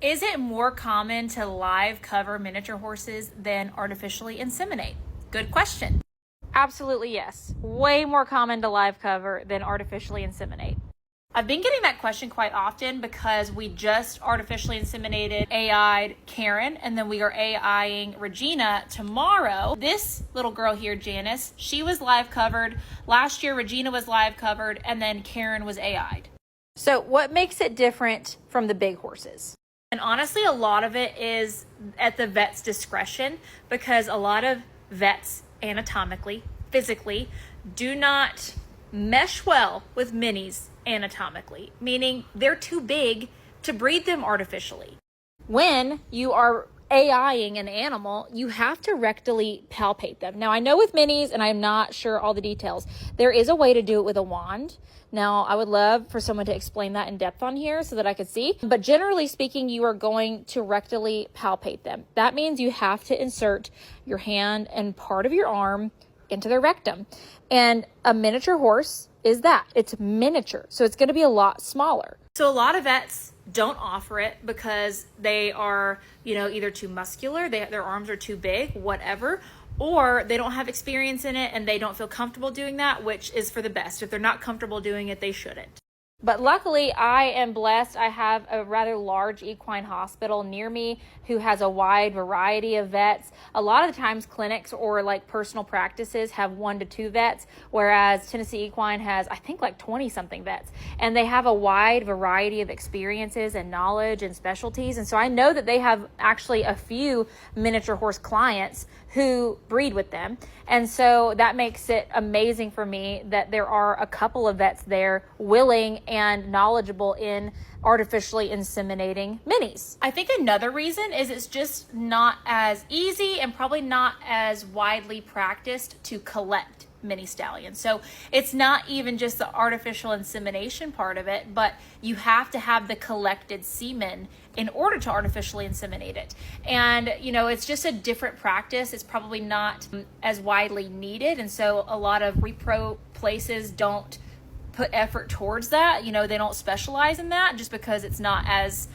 Is it more common to live cover miniature horses than artificially inseminate? Good question. Absolutely yes. Way more common to live cover than artificially inseminate. I've been getting that question quite often because we just artificially inseminated AI'd Karen, and then we are AIing Regina tomorrow. This little girl here, Janice, she was live covered. Last year, Regina was live covered, and then Karen was AI'd. So what makes it different from the big horses? And honestly, a lot of it is at the vet's discretion, because a lot of vets anatomically, physically, do not mesh well with minis anatomically, meaning they're too big to breed them artificially. When you are AIing an animal, you have to rectally palpate them. Now, I know with minis, and I'm not sure all the details, there is a way to do it with a wand. Now, I would love for someone to explain that in depth on here so that I could see. But generally speaking, you are going to rectally palpate them. That means you have to insert your hand and part of your arm into their rectum. And a miniature horse is that. It's miniature, so it's going to be a lot smaller. So a lot of vets don't offer it because they are, either too muscular, their arms are too big, whatever, or they don't have experience in it and they don't feel comfortable doing that, which is for the best. If they're not comfortable doing it, they shouldn't. But luckily, I am blessed. I have a rather large equine hospital near me who has a wide variety of vets. A lot of the times clinics or like personal practices have 1 to 2 vets, whereas Tennessee Equine has, I think, like 20 something vets. And they have a wide variety of experiences and knowledge and specialties. And so I know that they have actually a few miniature horse clients who breed with them. And so that makes it amazing for me that there are a couple of vets there willing and knowledgeable in artificially inseminating minis. I think another reason is it's just not as easy and probably not as widely practiced to collect mini stallions. So it's not even just the artificial insemination part of it, but you have to have the collected semen in order to artificially inseminate it. And, it's just a different practice. It's probably not as widely needed. And so a lot of repro places don't put effort towards that. They don't specialize in that just because it's not as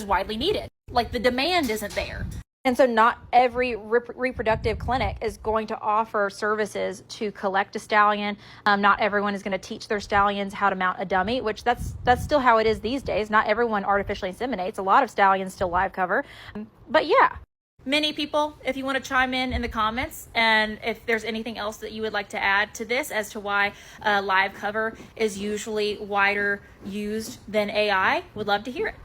widely needed. Like the demand isn't there. And so not every reproductive clinic is going to offer services to collect a stallion. Not everyone is going to teach their stallions how to mount a dummy, which that's still how it is these days. Not everyone artificially inseminates. A lot of stallions still live cover. But yeah. Many people, if you want to chime in the comments, and if there's anything else that you would like to add to this as to why live cover is usually wider used than AI, would love to hear it.